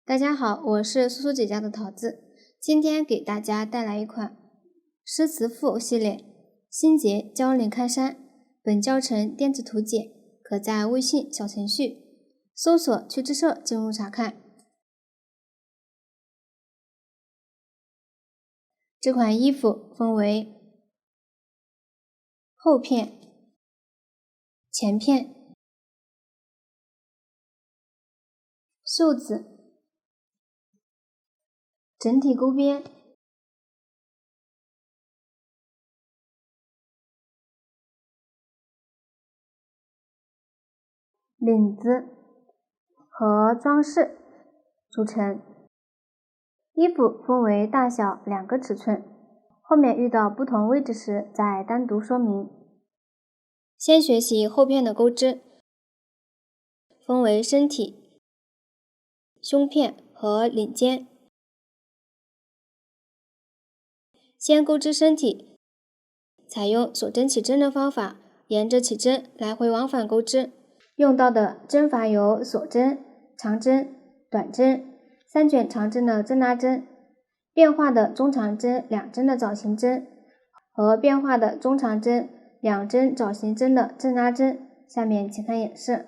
大家好，我是苏苏姐家的桃子，今天给大家带来一款诗词赋系列心结教您开山。本教程电子图解，可在微信小程序搜索趣之社进入查看。这款衣服分为后片、前片、袖子、整体钩边、领子和装饰组成。衣服分为大小2个尺寸，后面遇到不同位置时再单独说明。先学习后片的钩织，分为身体、胸片和领肩。先钩织身体，采用锁针起针的方法，沿着起针来回往返钩织。用到的针法有锁针、长针、短针、3卷长针的针拉针，变化的中长针2针的枣形针和变化的中长针2针枣形针的针拉针。下面请看演示。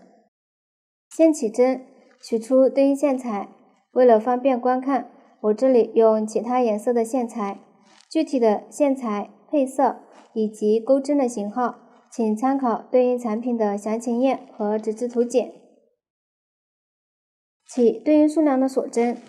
先起针，取出对应线材。为了方便观看，我这里用其他颜色的线材，具体的线材、配色以及钩针的型号，请参考对应产品的详情页和纸质图解。起对应数量的锁针，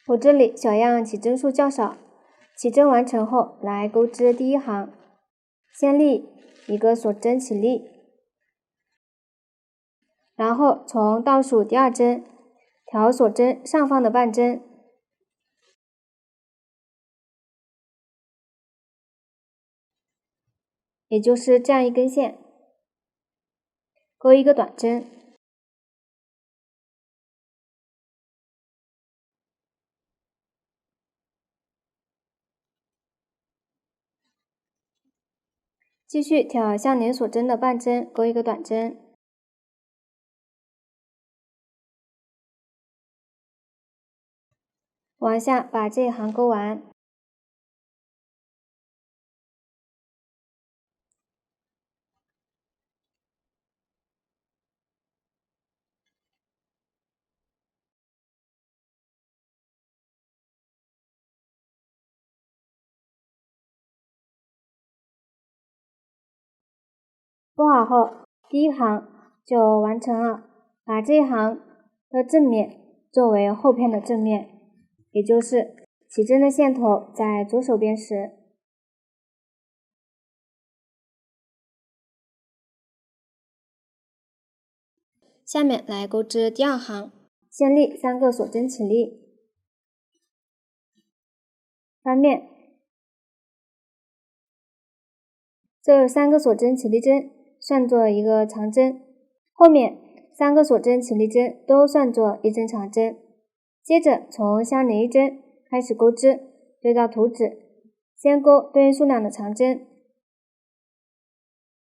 我这里小样起针数较少，起针完成后来钩织第一行，先立一个锁针起立，然后从倒数第2针调锁针上方的半针，也就是这样一根线，钩一个短针，继续挑相连锁针的半针，钩一个短针，往下把这一行钩完。钩好后，第一行就完成了。把这一行的正面作为后片的正面，也就是起针的线头在左手边时，下面来钩织第2行，先立3个锁针起立，翻面，这3个锁针起立针算作一个长针，后面3个锁针起立针都算作一针长针。接着从相连一针开始钩织，对照图纸，先钩对应数量的长针。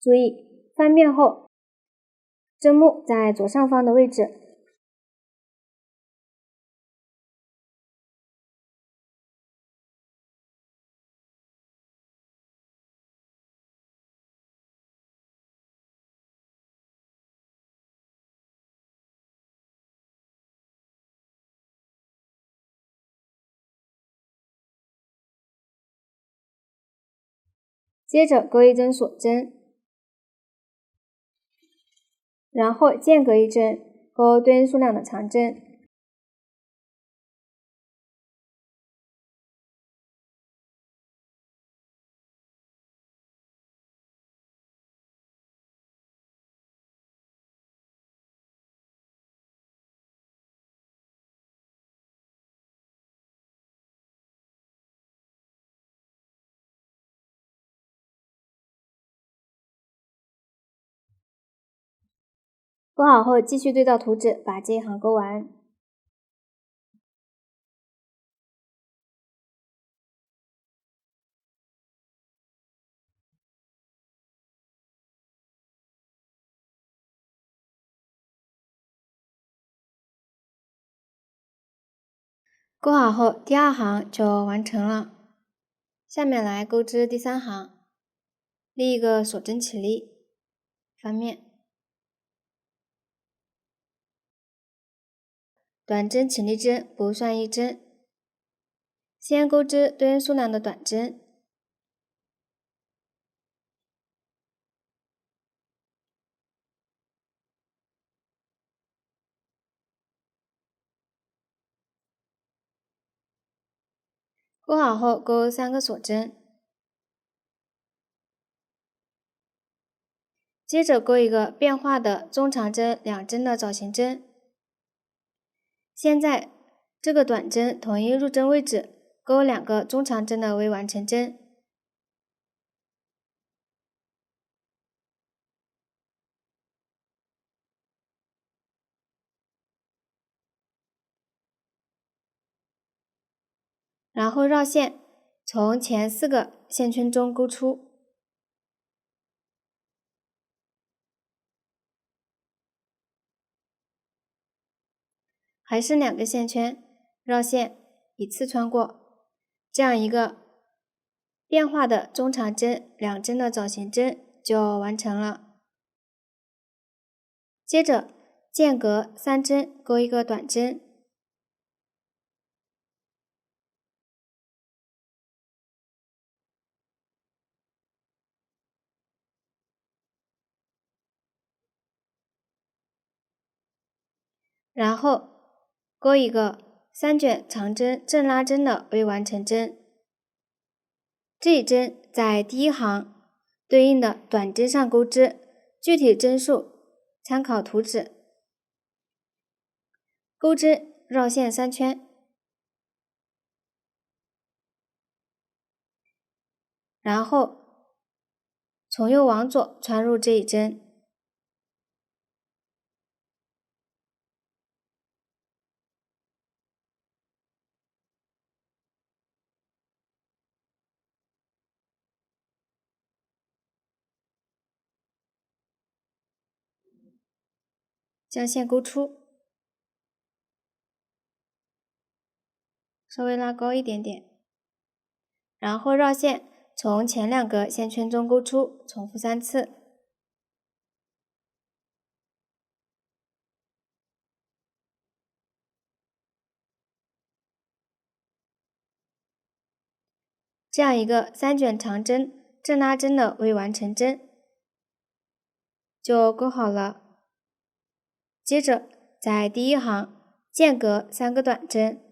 注意翻面后，针目在左上方的位置。接着钩一针锁针，然后间隔一针钩对应数量的长针。勾好后，继续对照图纸，把这一行勾完。勾好后，第二行就完成了。下面来钩织第三行，立一个锁针起立，翻面，短针起立针不算一针，先钩织对应数量的短针，钩好后钩3个锁针，接着钩一个变化的中长针2针的枣形针。现在这个短针同一入针位置钩2个中长针的为完成针，然后绕线，从前4个线圈中钩出，还是2个线圈，绕线一次穿过，这样一个变化的中长针2针的枣形针就完成了。接着间隔3针钩一个短针，然后钩一个3卷长针正拉针的为完成针。这一针在第一行对应的短针上钩织，具体针数参考图纸。钩针绕线3圈，然后从右往左穿入这一针，将线钩出，稍微拉高一点点，然后绕线从前2个线圈中钩出，重复3次。这样一个3卷长针正拉针的为完成针就钩好了。接着在第一行间隔3个短针，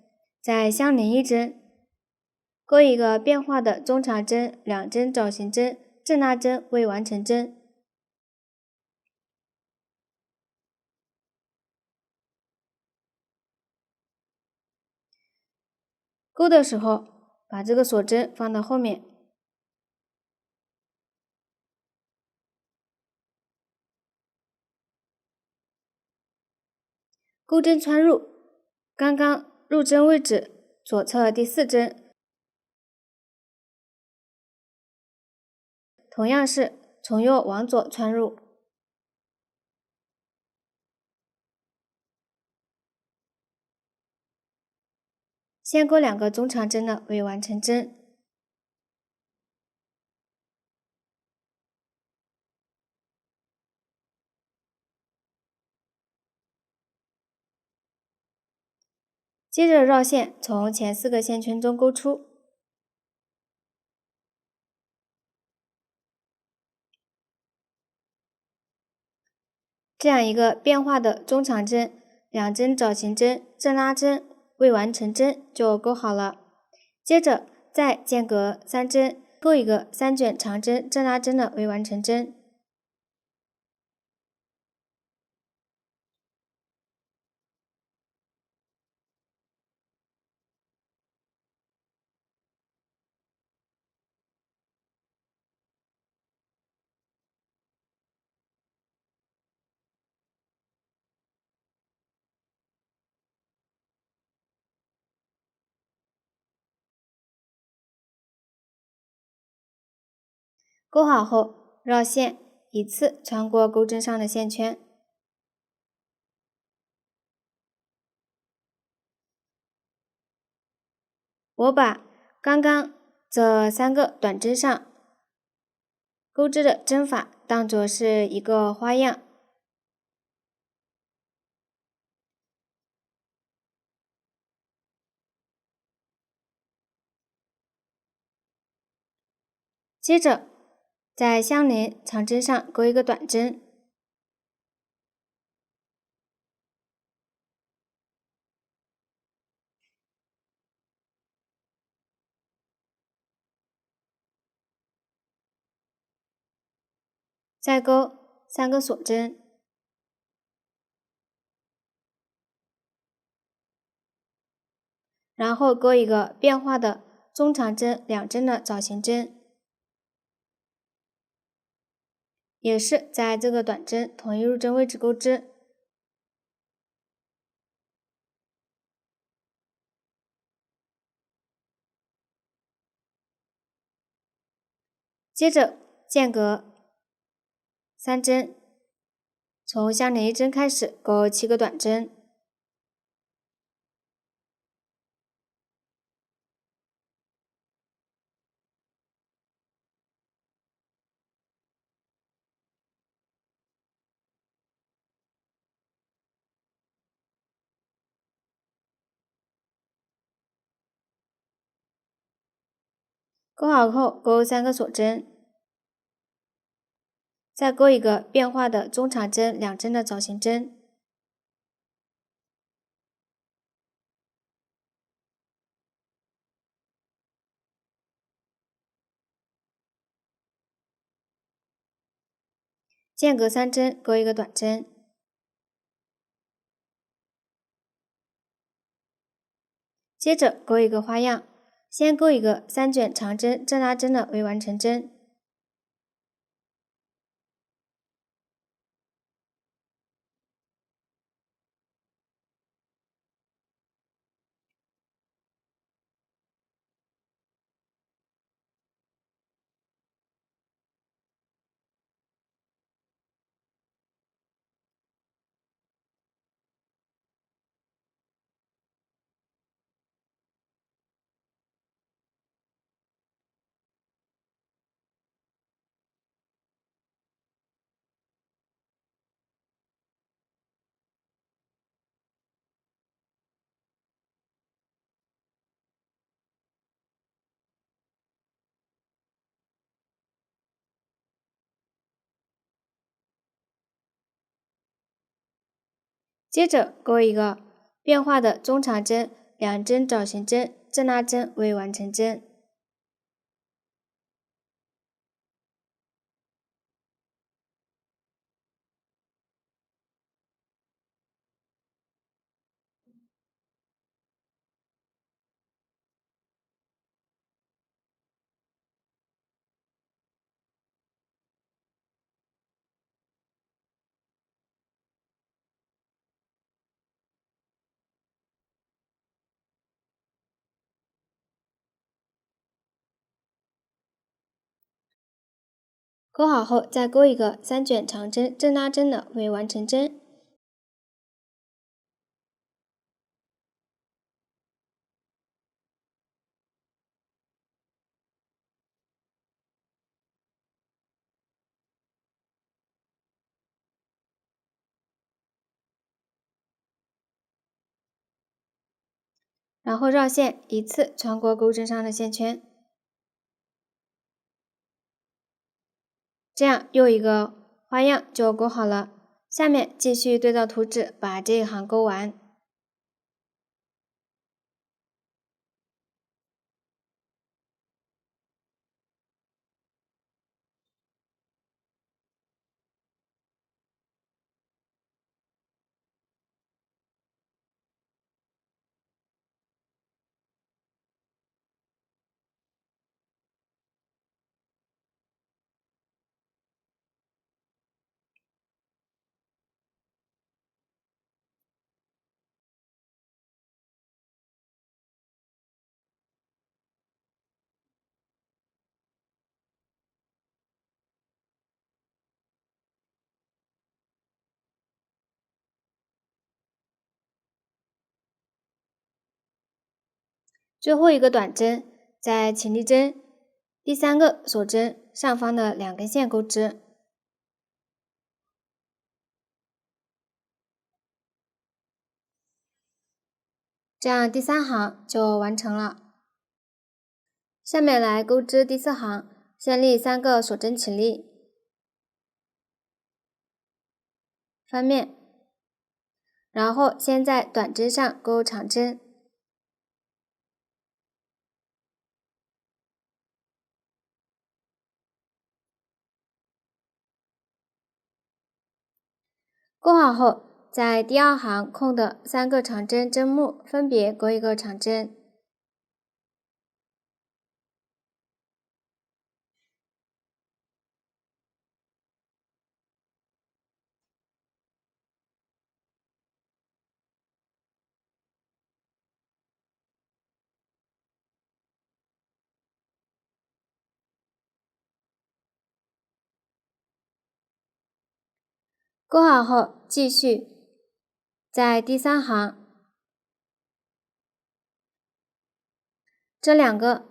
再相邻一针，钩一个变化的中长针2针枣形针正拉针为完成针。钩的时候把这个锁针放到后面，钩针穿入，刚刚入针位置左侧第4针，同样是从右往左穿入，先钩2个中长针的为完成针。接着绕线从前4个线圈中钩出，这样一个变化的中长针2针枣形针正拉针未完成针就钩好了。接着再间隔3针钩一个3卷长针正拉针的为完成针。勾好后绕线，依次穿过钩针上的线圈。我把刚刚这3个短针上钩织的针法当作是一个花样，接着在相邻长针上钩一个短针，再钩3个锁针，然后钩一个变化的中长针2针的枣形针，也是在这个短针同一入针位置钩织。接着间隔3针，从相邻1针开始钩7个短针，钩好后钩3个锁针，再钩一个变化的中长针2针的枣形针，间隔3针钩一个短针，接着钩一个花样，先钩一个3卷长针正拉针的为完成针，接着钩一个变化的中长针2针枣形针正拉针为完成针。钩好后再钩一个3卷长针正拉针的为完成针。然后绕线依次穿过钩针上的线圈，这样又一个花样就钩好了。下面继续对照图纸把这一行钩完。最后一个短针在起立针第3个锁针上方的2根线钩织，这样第3行就完成了。下面来钩织第4行，先立3个锁针起立，翻面，然后先在短针上钩长针，钩好后，在第2行空的3个长针针目分别钩一个长针，钩好后继续在第3行这2个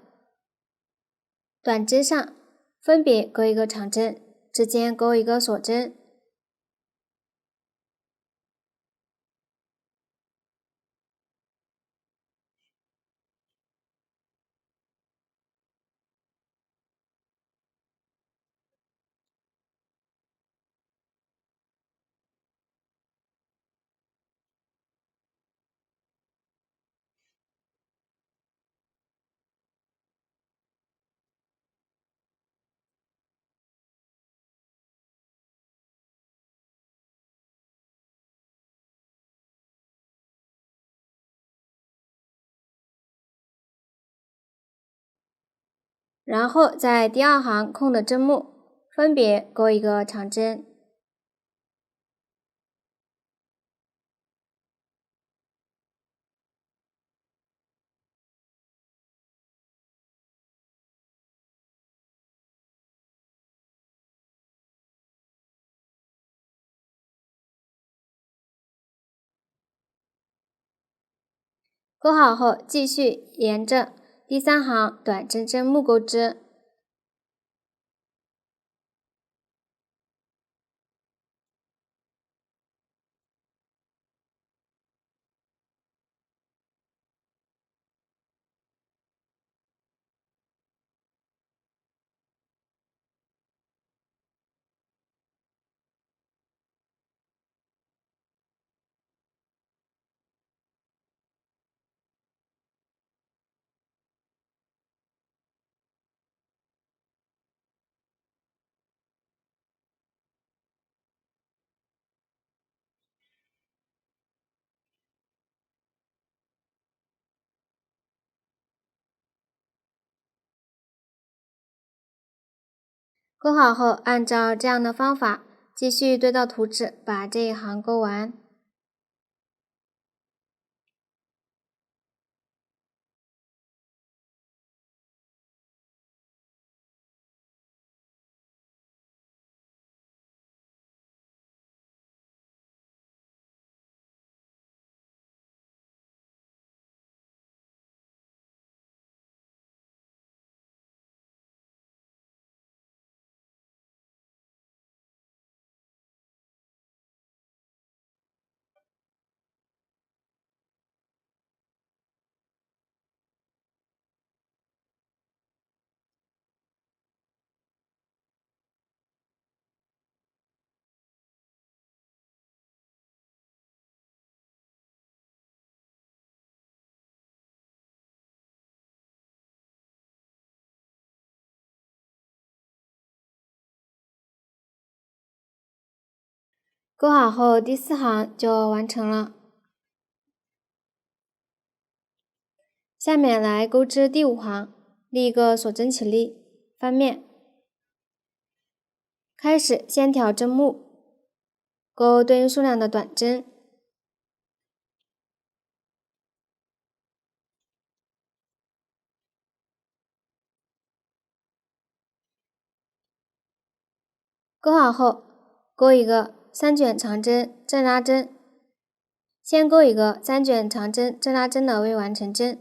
短针上分别钩一个长针，之间钩一个锁针，然后在第2行空的针目分别钩一个长针，钩好后继续沿着第3行短针针目钩织，钩好后按照这样的方法继续对照图纸把这一行钩完。钩好后第4行就完成了。下面来钩织第5行，立一个锁针起立，翻面，开始先挑针目，钩对应数量的短针，钩好后钩一个3卷长针正拉针，先钩一个3卷长针正拉针的未完成针，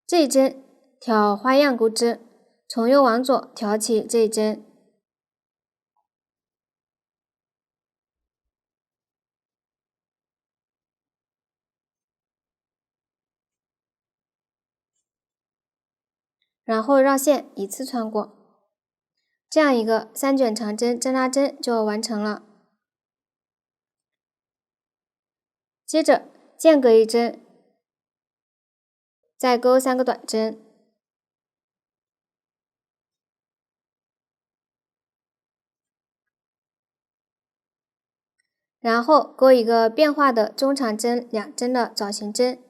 这一针挑花样钩织，从右往左挑起这一针，然后绕线一次穿过，这样一个3卷长针针拉针就完成了。接着间隔一针，再钩3个短针，然后钩一个变化的中长针2针的枣形针，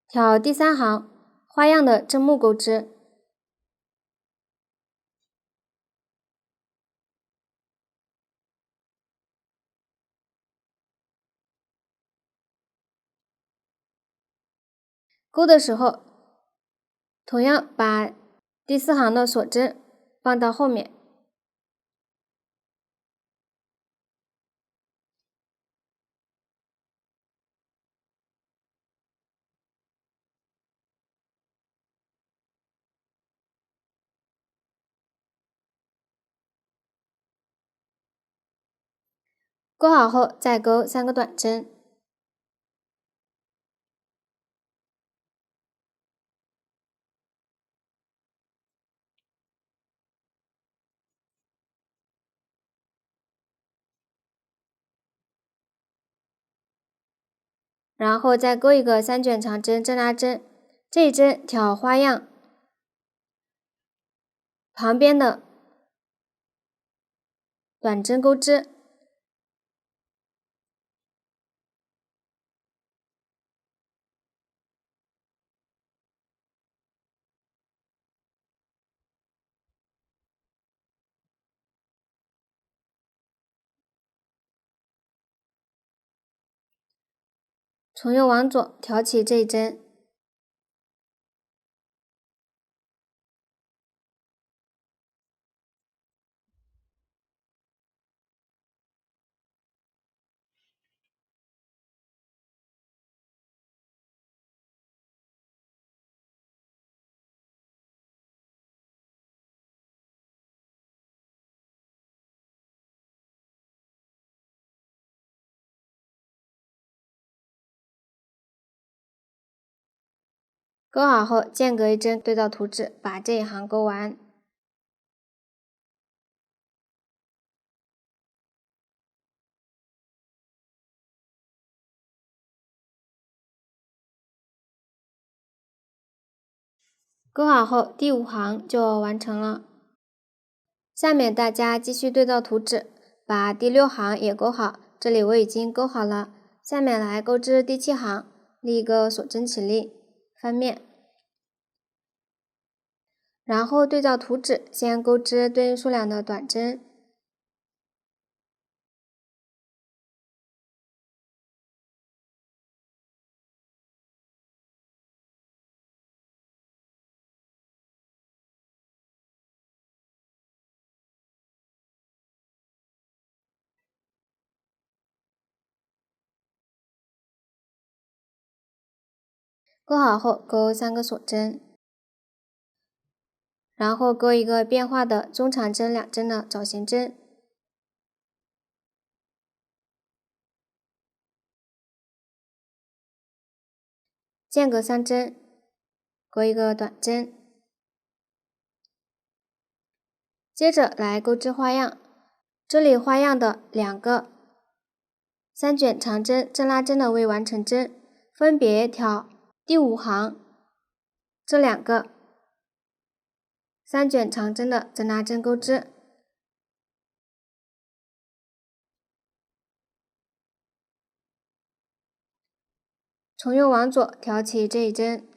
挑第3行花样的针目钩织，钩的时候同样把第4行的锁针放到后面，钩好后再钩3个短针，然后再钩一个3卷长针针拉针，这一针挑花样旁边的短针钩织，从右往左挑起这一针，钩好后间隔一针对照图纸把这一行钩完。钩好后第5行就完成了。下面大家继续对照图纸，把第6行也钩好，这里我已经钩好了。下面来钩织第7行，立一个锁针起立，翻面，然后对照图纸先钩织对应数量的短针，钩好后钩3个锁针，然后钩一个变化的中长针2针的枣形针，间隔3针，钩一个短针，接着来钩织花样。这里花样的2个3卷长针针拉针的未完成针，分别挑第5行这2个3卷长针的针拉针钩织，从右往左挑起这一针，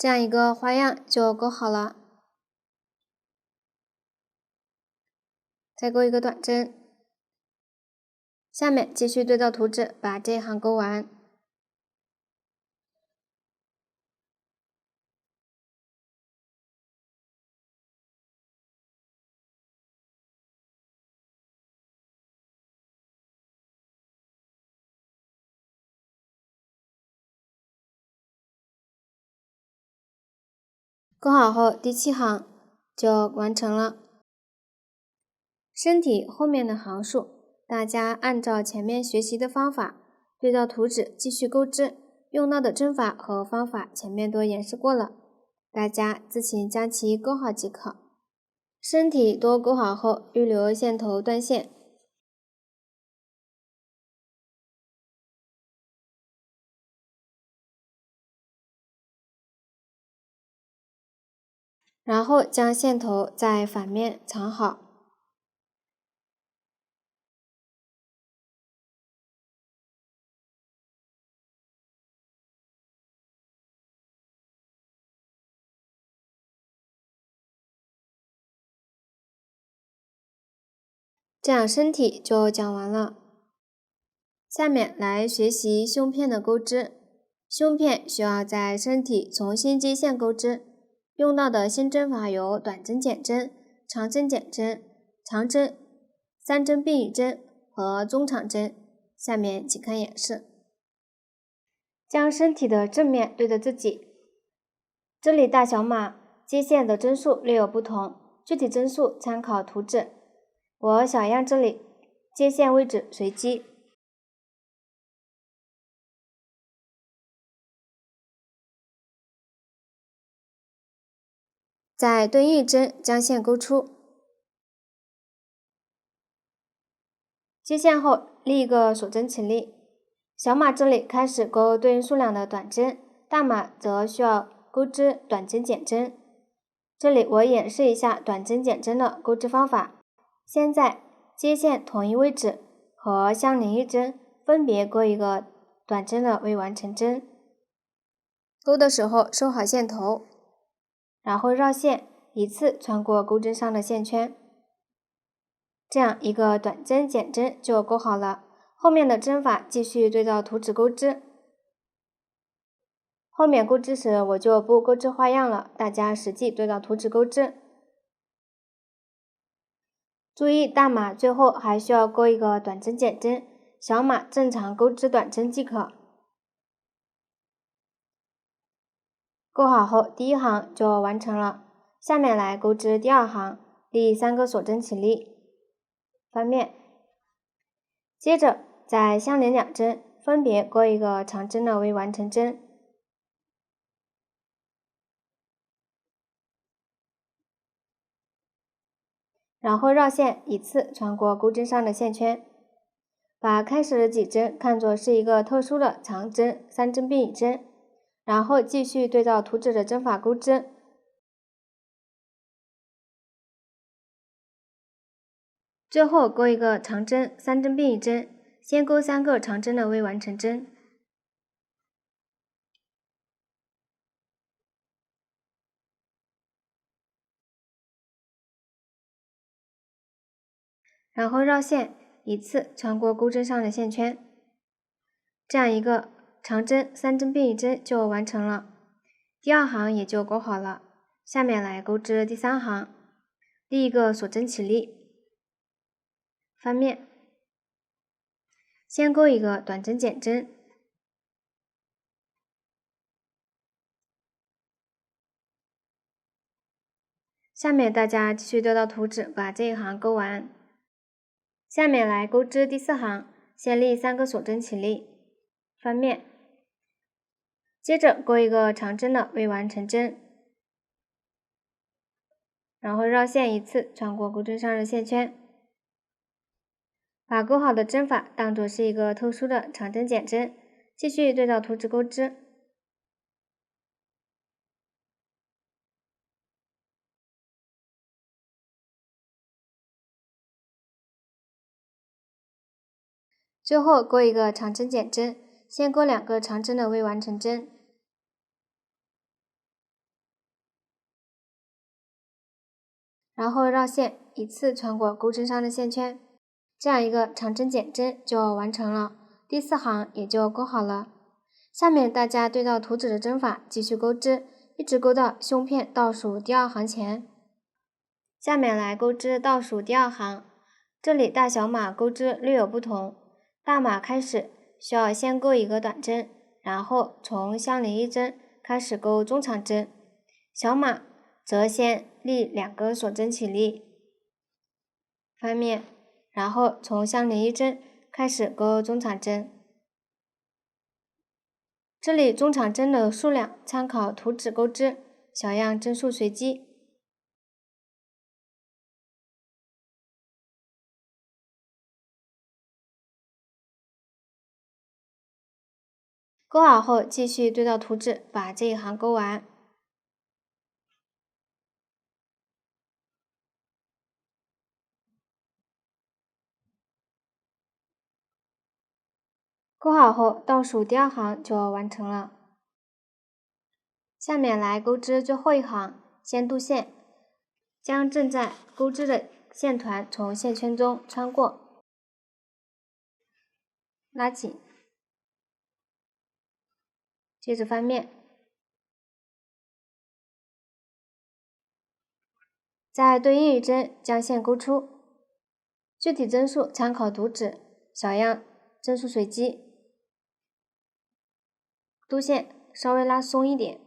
这样一个花样就勾好了。再勾一个短针，下面继续对照图纸把这一行勾完。勾好后，第7行就完成了。身体后面的行数，大家按照前面学习的方法，对照图纸继续钩织，用到的针法和方法前面都演示过了，大家自行将其勾好即可。身体多勾好后，预留线头断线，然后将线头在反面藏好。这样身体就讲完了。下面来学习胸片的钩织。胸片需要在身体重新接线钩织，用到的新针法有短针减针、长针减针、长针、3针并羽针和中长针。下面请看演示。将身体的正面对着自己，这里大小码接线的针数略有不同，具体针数参考图纸。我小样这里接线位置随机。在对应针将线勾出，接线后立一个锁针起立。小码这里开始勾对应数量的短针，大码则需要钩织短针减针。这里我演示一下短针减针的钩织方法。先在接线同一位置和相邻一针分别勾一个短针的未完成针，勾的时候收好线头，然后绕线一次穿过钩针上的线圈，这样一个短针减针就勾好了。后面的针法继续对照图纸钩织。后面钩织时我就不钩织花样了，大家实际对照图纸钩织。注意大码最后还需要勾一个短针减针，小码正常钩织短针即可。勾好后，第1行就完成了。下面来钩织第2行，立3个锁针起立，翻面。接着在相连2针分别勾一个长针的未完成针，然后绕线一次穿过钩针上的线圈，把开始的几针看作是一个特殊的长针3针并羽针，然后继续对照图纸的针法钩织。最后勾一个长针3针并羽针，先勾3个长针的未完成针，然后绕线一次穿过钩针上的线圈，这样一个长针3针并羽针就完成了。第2行也就勾好了。下面来钩织第3行，立一个锁针起立，翻面。先勾一个短针减针，下面大家继续对照图纸把这一行勾完。下面来钩织第4行，先立3个锁针起立，翻面。接着勾一个长针的未完成针，然后绕线一次穿过钩针上的线圈，把勾好的针法当作是一个特殊的长针减针，继续对照图纸钩织。最后勾一个长针减针，先勾2个长针的未完成针，然后绕线一次穿过钩针上的线圈，这样一个长针减针就完成了，第4行也就钩好了。下面大家对照图纸的针法继续钩织，一直钩到胸片倒数第2行前。下面来钩织倒数第2行，这里大小码钩织略有不同，大码开始需要先钩一个短针，然后从相邻一针开始钩中长针，小码则先立2个锁针起立，翻面，然后从相邻一针开始钩中长针。这里中长针的数量参考图纸钩织，小样针数随机。钩好后，继续对照图纸把这一行钩完。钩好后，倒数第2行就完成了。下面来钩织最后一行，先渡线，将正在钩织的线团从线圈中穿过，拉紧，接着翻面，再对应一针将线钩出，具体针数参考图纸，小样针数随机。渡线稍微拉松一点，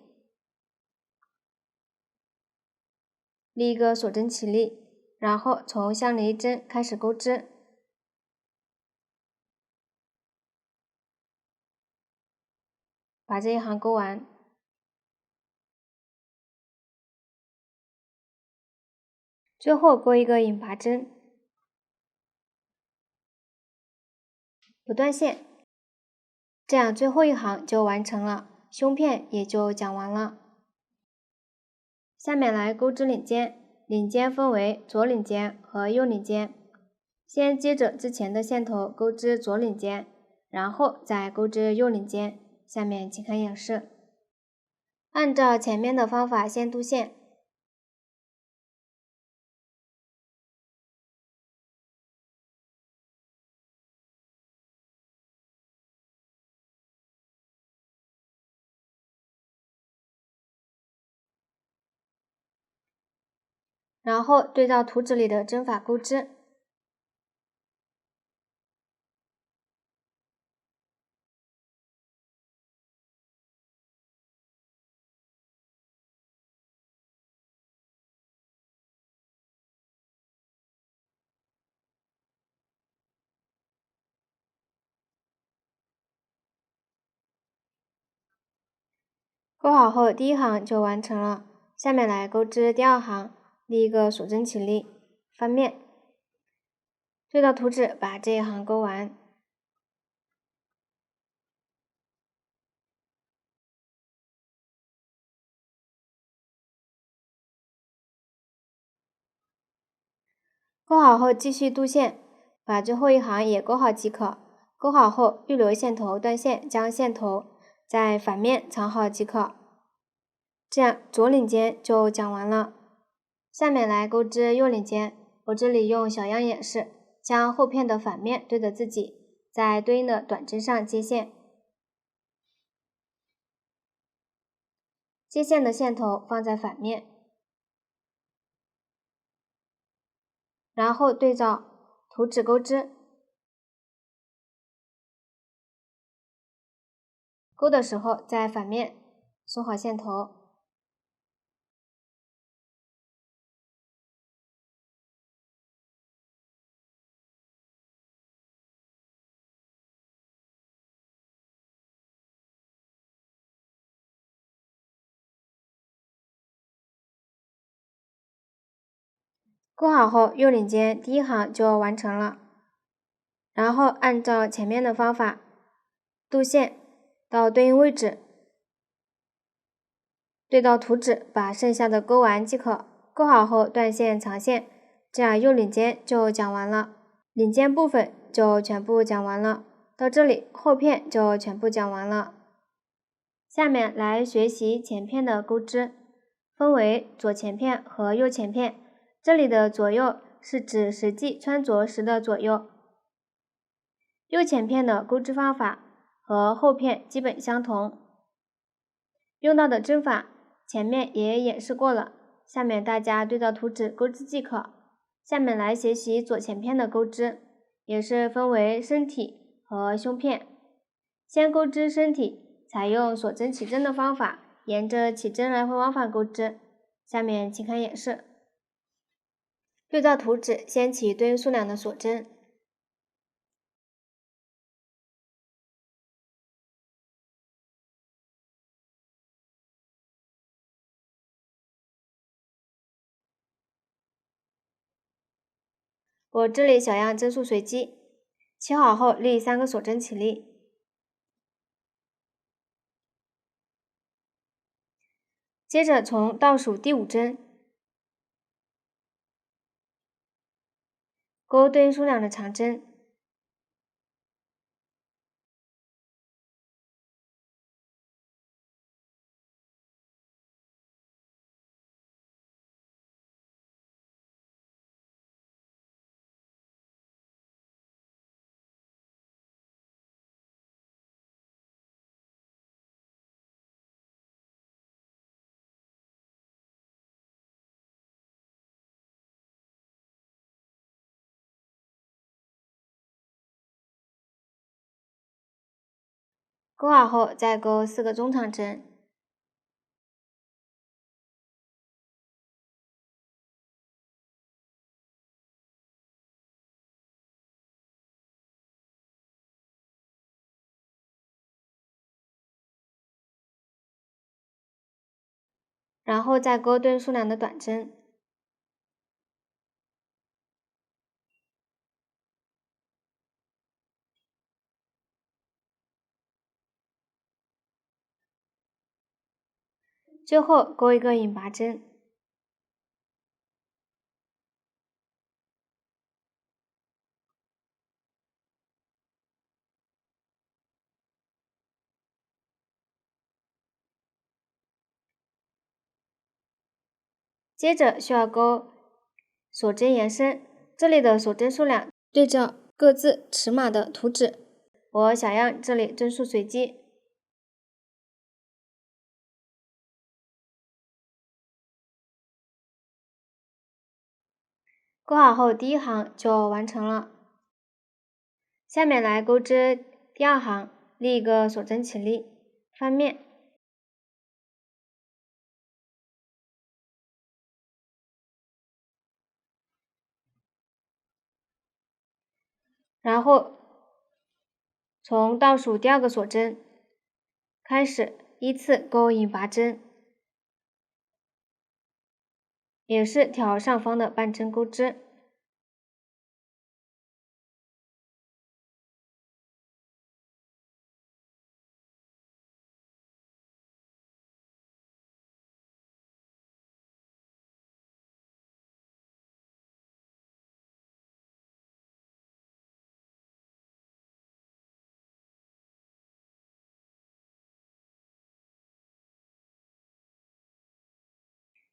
立一个锁针起立，然后从相邻一针开始钩织，把这一行钩完。最后钩一个引拔针，不断线，这样最后一行就完成了，胸片也就讲完了。下面来钩织领肩，领肩分为左领肩和右领肩，先接着之前的线头钩织左领肩，然后再钩织右领肩。下面请看演示。按照前面的方法先渡线，然后对照图纸里的针法钩织。钩好后，第1行就完成了。下面来钩织第2行，立一个锁针起立，翻面，对照图纸把这一行钩完。钩好后继续渡线，把最后一行也钩好即可。钩好后预留线头断线，将线头在反面藏好即可。这样左领肩就讲完了。下面来钩织右领肩，我这里用小样演示，将后片的反面对着自己，在对应的短针上接线，接线的线头放在反面，然后对照图纸钩织。钩的时候在反面收好线头。钩好后，右领肩第1行就完成了。然后按照前面的方法渡线到对应位置，对照图纸把剩下的钩完即可。钩好后断线藏线，这样右领肩就讲完了，领肩部分就全部讲完了。到这里后片就全部讲完了。下面来学习前片的钩织，分为左前片和右前片。这里的左右是指实际穿着时的左右。右前片的钩织方法和后片基本相同，用到的针法前面也演示过了，下面大家对照图纸钩织即可。下面来学习左前片的钩织，也是分为身体和胸片。先钩织身体，采用锁针起针的方法，沿着起针来回往返钩织。下面请看演示。对照图纸，先起对应数量的锁针，我这里小样针数随机，起好后立3个锁针起立，接着从倒数第5针钩对应数量的长针，钩好后再钩4个中长针，然后再钩对应数量的短针，最后钩一个引拔针，接着需要钩锁针延伸，这里的锁针数量对照各自尺码的图纸，我小样这里针数随机。钩好后第1行就完成了，下面来钩织第2行，立一个锁针起立，翻面，然后从倒数第2个锁针开始依次钩引拔针，也是挑上方的半针钩织。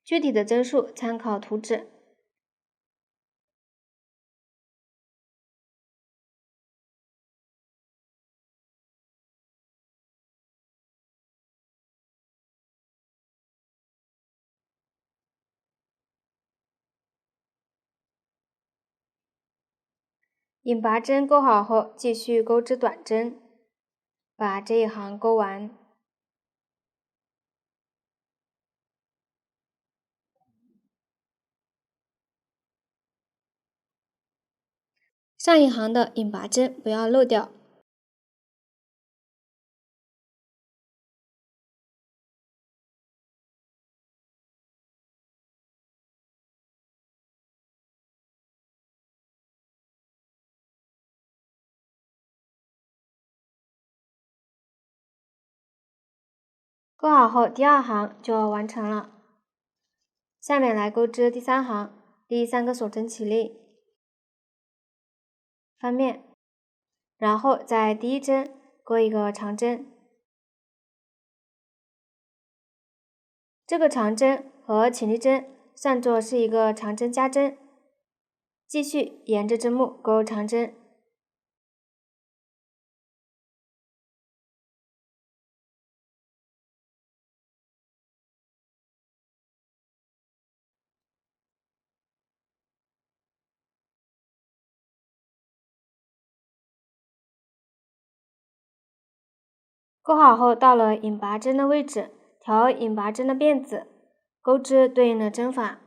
具体的针数参考图纸。引拔针钩好后，继续钩织短针，把这一行钩完。上一行的引拔针不要漏掉。钩好后，第2行就完成了。下面来钩织第3行，立3个锁针起立，翻面，然后在第1针钩一个长针，这个长针和起立针算作是一个长针加针，继续沿着针目钩长针。钩好后，到了引拔针的位置，调引拔针的辫子，钩织对应的针法。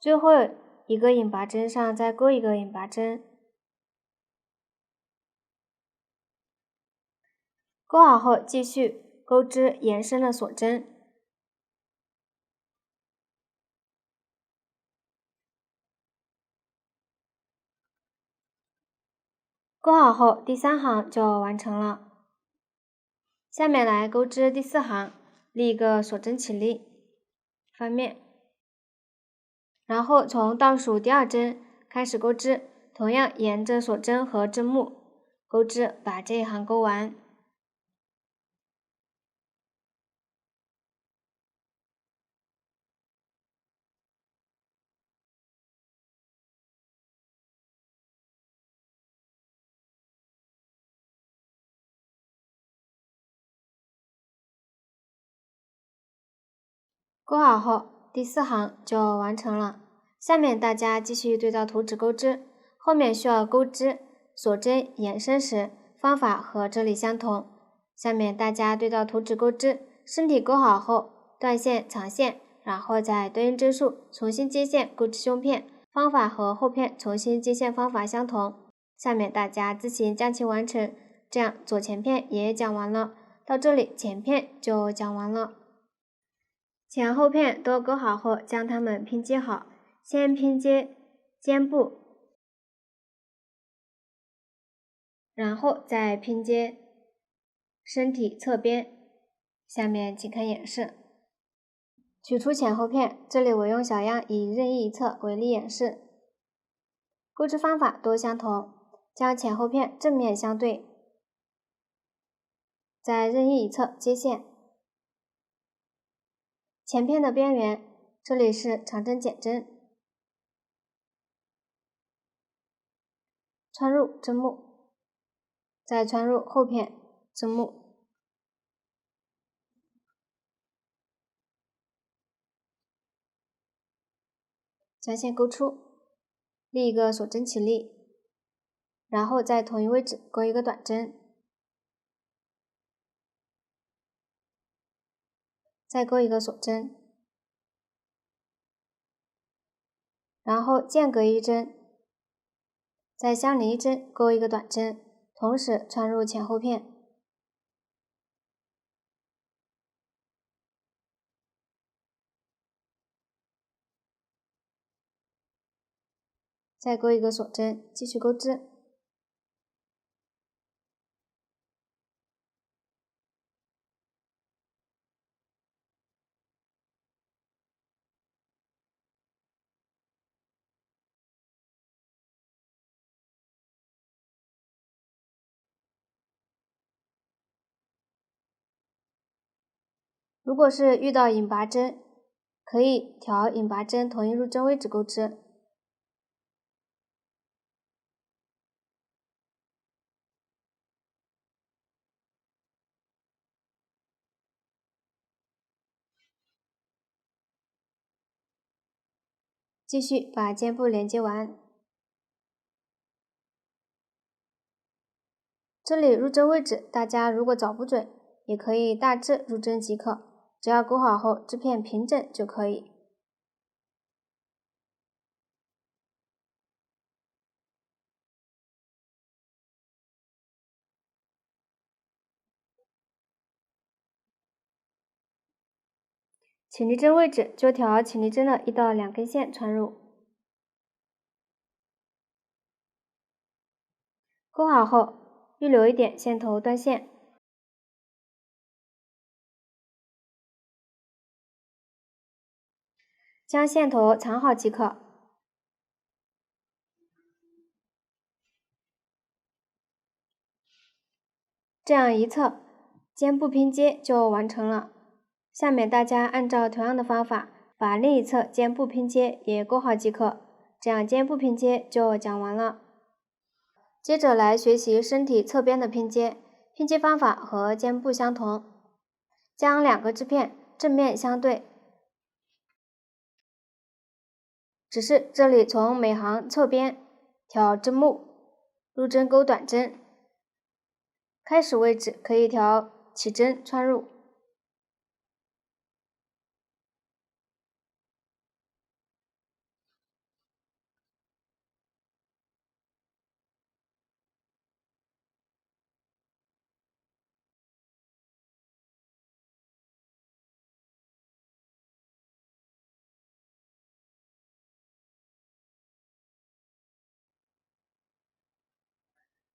最后一个引拔针上再钩一个引拔针，钩好后继续钩织延伸的锁针。钩好后，第3行就完成了。下面来钩织第4行，立一个锁针起立，翻面，然后从倒数第2针开始钩织，同样沿着锁针和针目钩织，把这一行钩完。钩好后，第4行就完成了。下面大家继续对照图纸钩织，后面需要钩织锁针延伸时，方法和这里相同。下面大家对照图纸钩织，身体钩好后，断线藏线，然后在对应针数重新接线钩织胸片，方法和后片重新接线方法相同。下面大家自行将其完成，这样左前片也讲完了。到这里前片就讲完了。前后片都钩好后，将它们拼接好。先拼接肩部，然后再拼接身体侧边。下面请看演示。取出前后片，这里我用小样以任意一侧为例演示。钩织方法都相同，将前后片正面相对，在任意一侧接线。前片的边缘，这里是长针剪针，穿入针目，再穿入后片针目，将线钩出，立一个锁针起立，然后在同一位置钩一个短针，再钩一个锁针，然后间隔一针，在相邻一针钩一个短针，同时穿入前后片，再钩一个锁针，继续钩织。如果是遇到引拔针，可以调引拔针同一入针位置钩织。继续把肩部连接完。这里入针位置，大家如果找不准，也可以大致入针即可，只要钩好后织片平整就可以。起立针位置就调起立针的1到2根线穿入，钩好后预留一点线头断线，将线头藏好即可。这样一侧肩部拼接就完成了。下面大家按照同样的方法，把另一侧肩部拼接也钩好即可。这样肩部拼接就讲完了。接着来学习身体侧边的拼接，拼接方法和肩部相同，将2个织片正面相对，只是这里从每行侧边挑针目，入针钩短针，开始位置可以调起针穿入。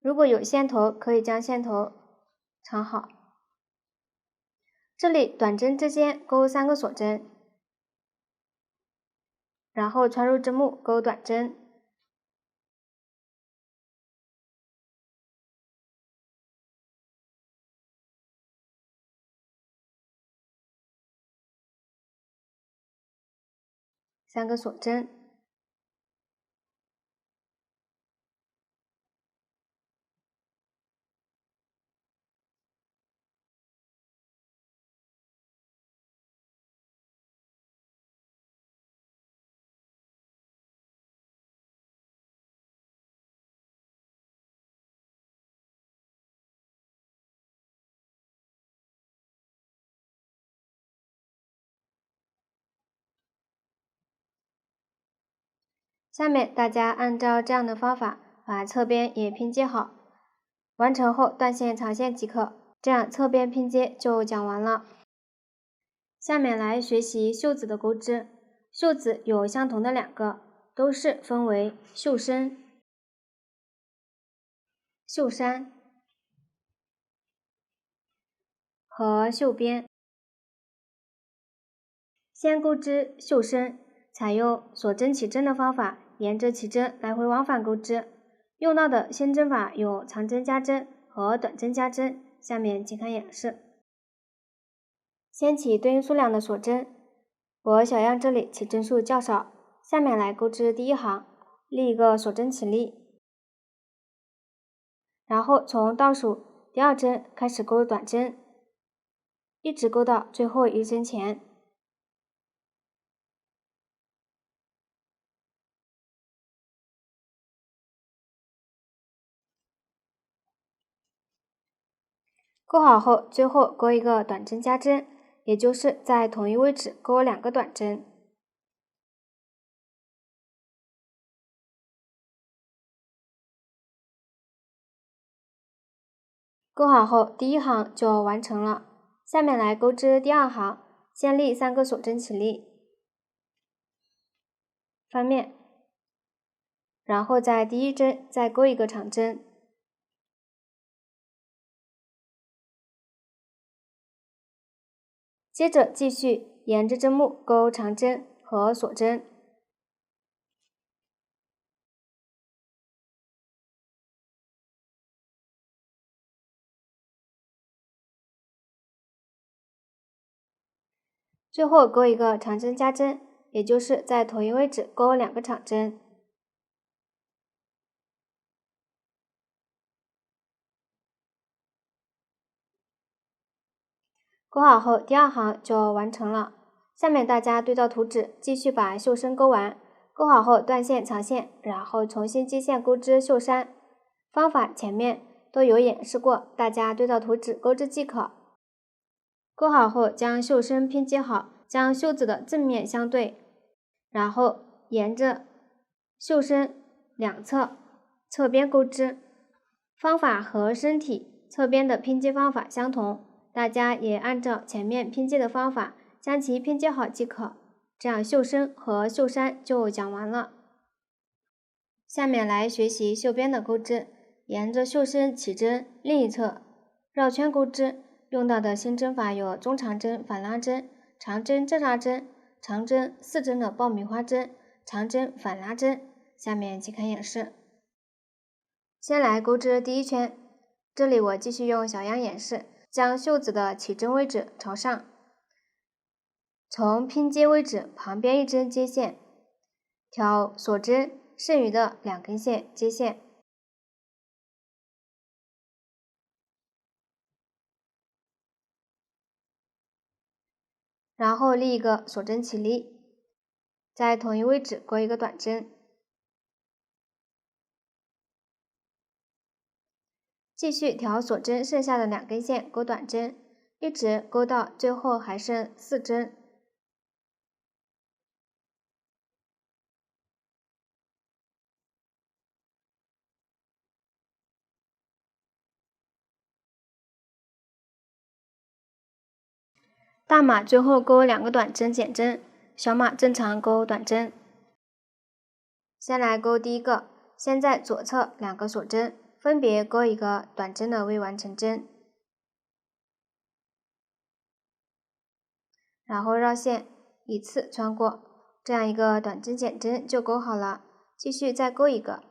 如果有线头，可以将线头藏好。这里短针之间钩3个锁针，然后穿入针目钩短针，3个锁针，下面大家按照这样的方法把侧边也拼接好，完成后断线藏线即可。这样侧边拼接就讲完了。下面来学习袖子的钩织。袖子有相同的2个，都是分为袖身、袖衫和袖边。先钩织袖身，采用锁针起针的方法，沿着起针来回往返钩织。用到的先针法有长针加针和短针加针，下面请看演示。先起对应数量的锁针，我小样这里起针数较少，下面来钩织第1行，立一个锁针起立，然后从倒数第2针开始钩短针，一直钩到最后1针前。钩好后，最后钩一个短针加针，也就是在同一位置钩2个短针。钩好后，第1行就完成了。下面来钩织第2行，先立3个锁针起立，翻面，然后在第1针再钩一个长针。接着继续沿着针目钩长针和锁针，最后钩一个长针加针，也就是在同一位置钩2个长针。钩好后，第2行就完成了。下面大家对照图纸，继续把袖身钩完。钩好后断线藏线，然后重新接线钩织袖衫。方法前面都有演示过，大家对照图纸钩织即可。钩好后将袖身拼接好，将袖子的正面相对，然后沿着袖身两侧侧边钩织。方法和身体侧边的拼接方法相同，大家也按照前面拼接的方法将其拼接好即可。这样袖身和袖衫就讲完了。下面来学习袖边的钩织，沿着袖身起针另一侧绕圈钩织，用到的新针法有中长针反拉针、长针正拉针、长针4针的爆米花针、长针反拉针。下面请看演示。先来钩织第一圈，这里我继续用小样演示，将袖子的起针位置朝上，从拼接位置旁边一针接线，挑锁针剩余的2根线接线，然后立一个锁针起立，在同一位置钩一个短针，继续挑锁针剩下的2根线钩短针，一直钩到最后还剩4针。大码最后钩2个短针减针，小码正常钩短针。先来钩第一个，先在左侧2个锁针分别钩一个短针的未完成针，然后绕线一次穿过，这样一个短针减针就钩好了。继续再钩一个，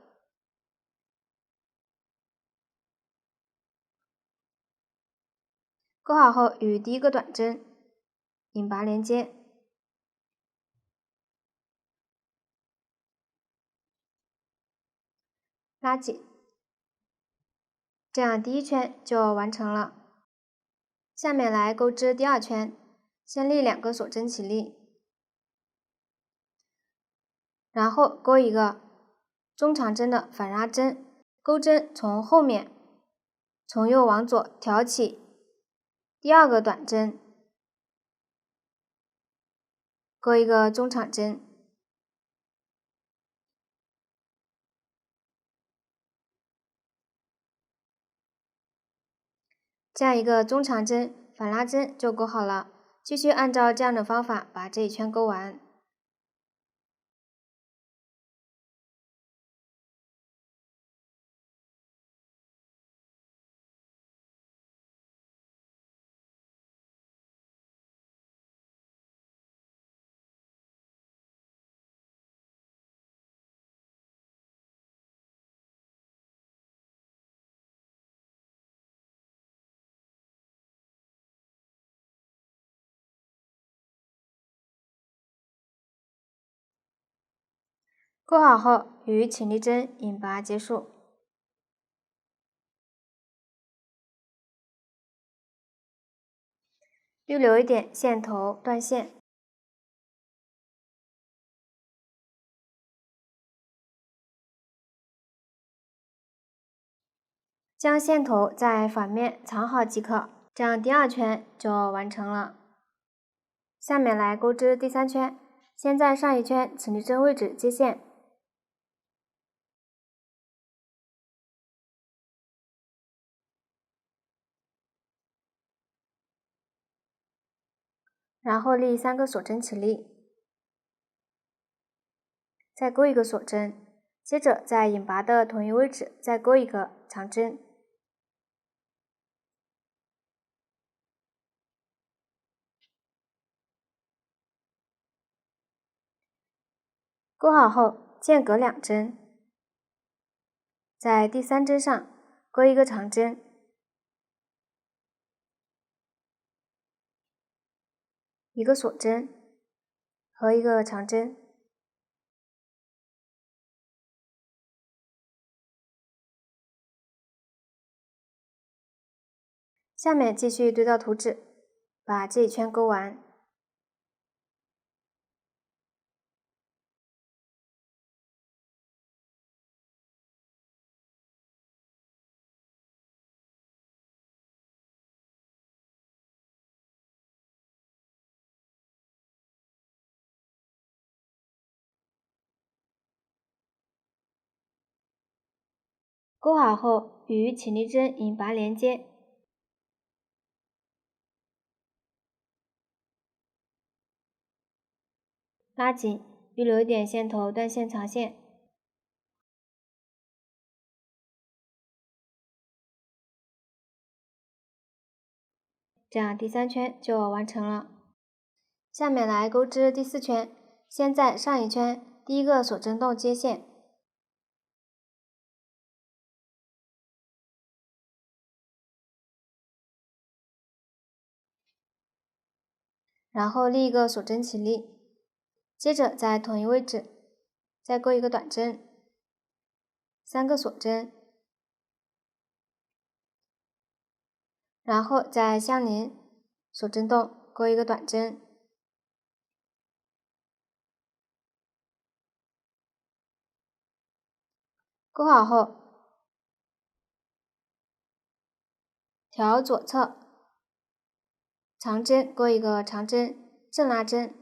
钩好后与第一个短针引拔连接，拉紧，这样第一圈就完成了。下面来钩织第2圈，先立2个锁针起立，然后钩一个中长针的反拉针，钩针从后面从右往左挑起，第2个短针钩一个中长针，这样一个中长针反拉针就钩好了。继续按照这样的方法把这一圈钩完。钩好后，与起立针引拔结束。预留一点线头断线，将线头在反面藏好即可，这样第2圈就完成了。下面来钩织第3圈，先在上一圈起立针位置接线，然后立3个锁针起立，再钩一个锁针，接着在引拔的同一位置再钩一个长针，钩好后间隔2针，在第3针上钩一个长针，一个锁针和一个长针，下面继续对照图纸，把这一圈钩完。钩好后，与起立针引拔连接，拉紧，预留一点线头断线长线。这样第3圈就完成了。下面来钩织第4圈，先在上一圈第一个锁针洞接线，然后立一个锁针起立，接着在同一位置再钩一个短针，3个锁针，然后在相邻锁针洞钩一个短针，钩好后调左侧长针钩一个长针正拉针，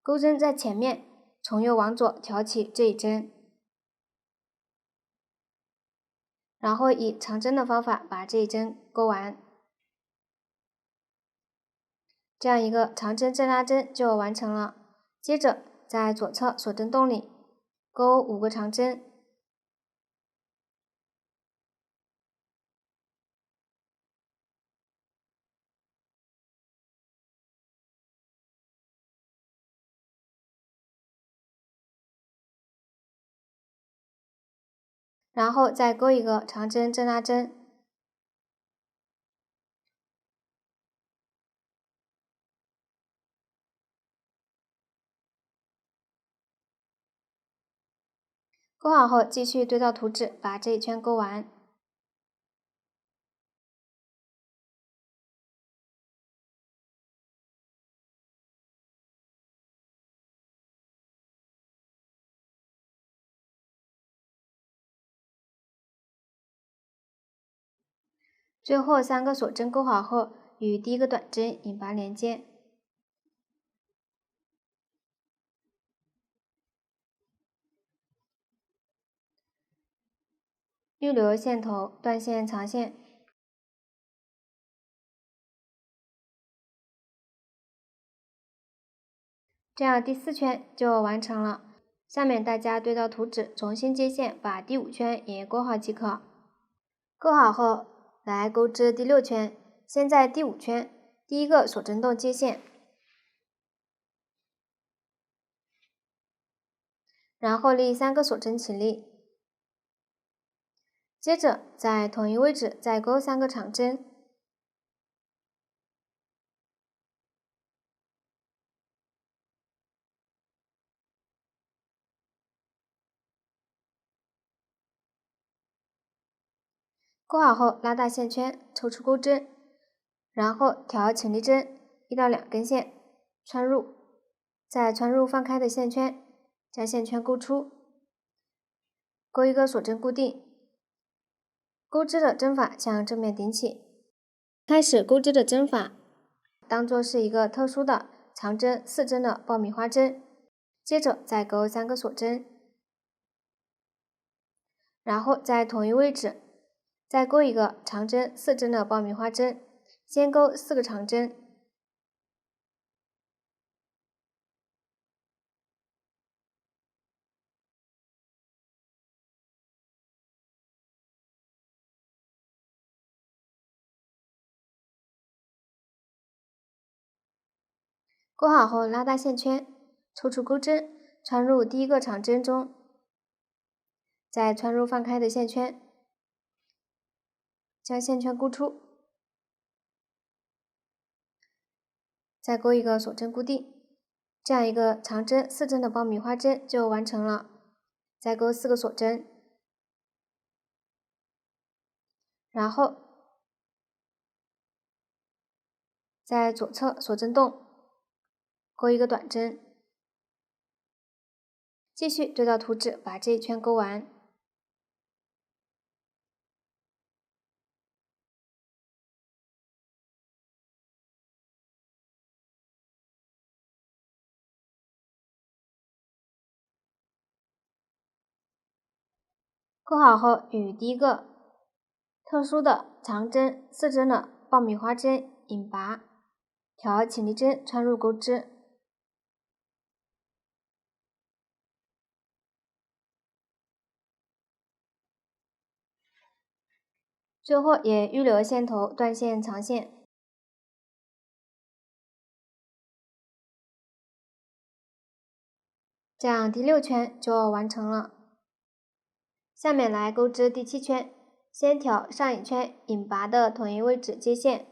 钩针在前面，从右往左挑起这一针，然后以长针的方法把这一针钩完。这样一个长针正拉针就完成了。接着在左侧锁针洞里钩5个长针，然后再钩一个长针正拉针，钩好后继续对照图纸把这一圈钩完。最后3个锁针钩好后，与第一个短针引拔连接，预留线头断线长线。这样第4圈就完成了。下面大家对照图纸重新接线，把第5圈也钩好即可。钩好后，来钩织第6圈，先在第5圈第一个锁针洞接线，然后立3个锁针起立，接着在同一位置再钩3个长针，钩好后拉大线圈，抽出钩针，然后调起立针1到2根线穿入，在穿入放开的线圈将线圈钩出，钩一个锁针固定。钩织的针法向正面顶起。开始钩织的针法当做是一个特殊的长针4针的爆米花针，接着再钩3个锁针，然后在同一位置再钩一个长针4针的爆米花针，先钩4个长针，钩好后拉大线圈，抽出钩针，穿入第一个长针中，再穿入放开的线圈，将线圈钩出，再钩一个锁针固定。这样一个长针4针的爆米花针就完成了。再钩4个锁针，然后在左侧锁针洞钩一个短针，继续对照图纸把这一圈钩完。钩好后，与第一个特殊的长针4针的爆米花针引拔，调起立针穿入钩织，最后也预留线头断线长线。这样第6圈就完成了。下面来钩织第7圈，先挑上一圈引拔的统一位置接线，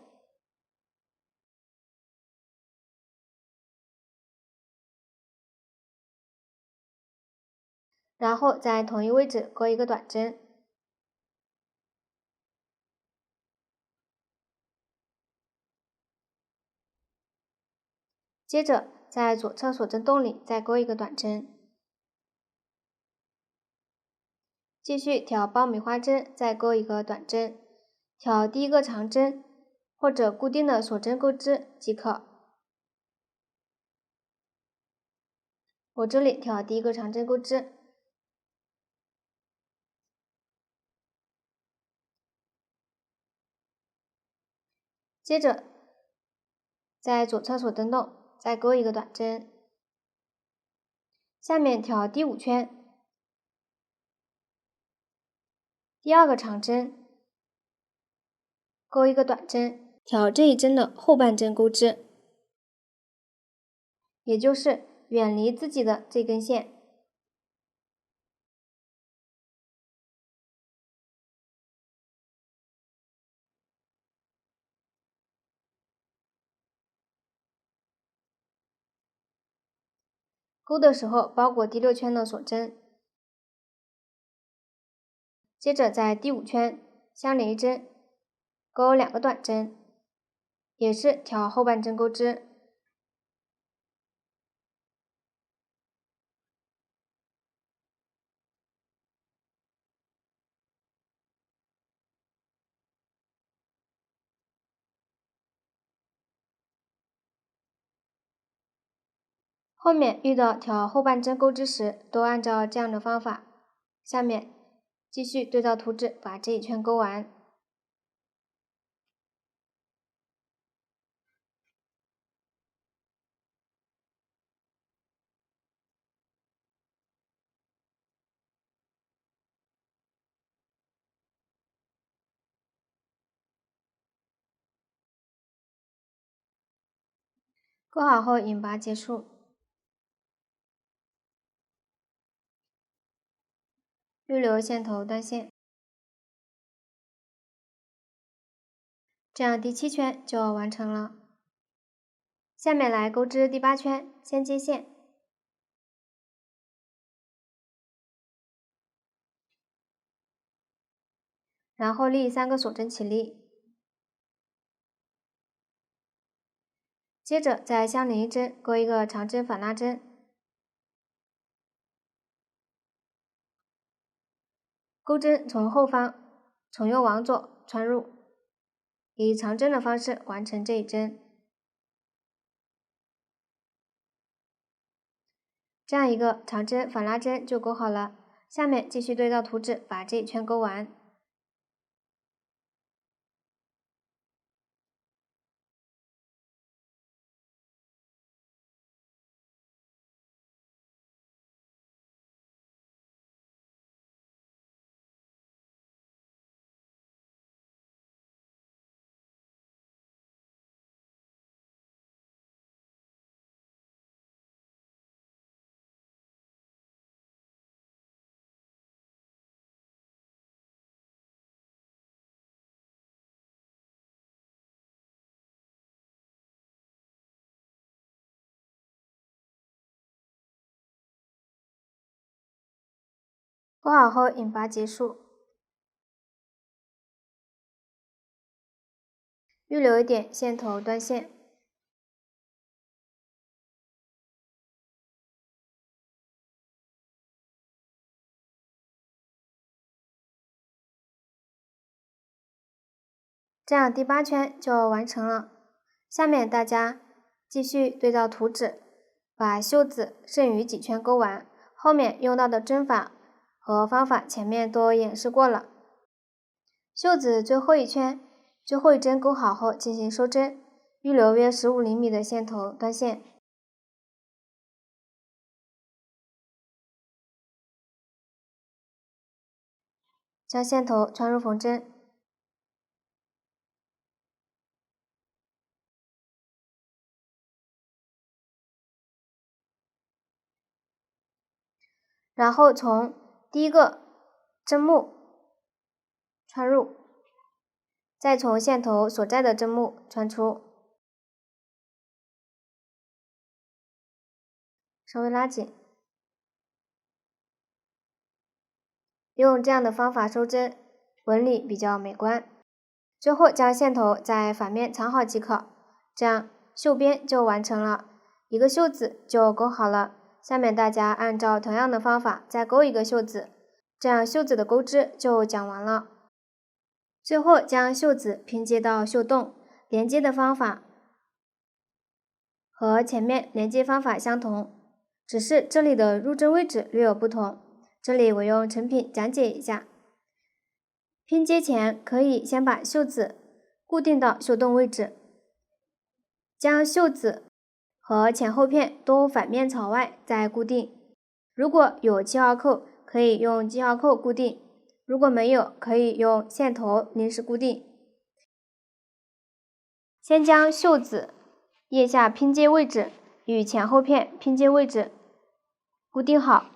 然后在统一位置钩一个短针，接着在左侧锁针洞里再钩一个短针，继续挑爆米花针，再钩一个短针，挑第一个长针或者固定的锁针钩织即可。我这里挑第一个长针钩织，接着在左侧锁针洞再钩一个短针，下面挑第5圈，第2个长针，钩一个短针，挑这一针的后半针钩织，也就是远离自己的这根线。钩的时候包裹第6圈的锁针，接着在第5圈相连一针，钩2个短针，也是挑后半针钩织。后面遇到挑后半针钩织时，都按照这样的方法。下面继续对照图纸把这一圈钩完。钩好后引拔结束，预留线头断线。这样第7圈就完成了。下面来钩织第8圈，先接线，然后立3个锁针起立，接着再相连一针钩一个长针反拉针，钩针从后方从右往左穿入，以长针的方式完成这一针。这样一个长针反拉针就钩好了，下面继续对照图纸把这一圈钩完。钩好后引拔结束，预留一点线头断线。这样第8圈就完成了。下面大家继续对照图纸，把袖子剩余几圈钩完。后面用到的针法和方法前面都演示过了。袖子最后一圈，最后一针钩好后进行收针，预留约15厘米的线头断线，将线头穿入缝针，然后从第一个针目穿入，再从线头所在的针目穿出，稍微拉紧。用这样的方法收针，纹理比较美观。最后将线头在反面藏好即可，这样绣边就完成了，一个袖子就钩好了。下面大家按照同样的方法再钩一个袖子，这样袖子的钩织就讲完了。最后将袖子拼接到袖洞，连接的方法和前面连接方法相同，只是这里的入针位置略有不同，这里我用成品讲解一下。拼接前可以先把袖子固定到袖洞位置，将袖子和前后片都反面朝外再固定。如果有记号扣，可以用记号扣固定，如果没有，可以用线头临时固定。先将袖子腋下拼接位置与前后片拼接位置固定好，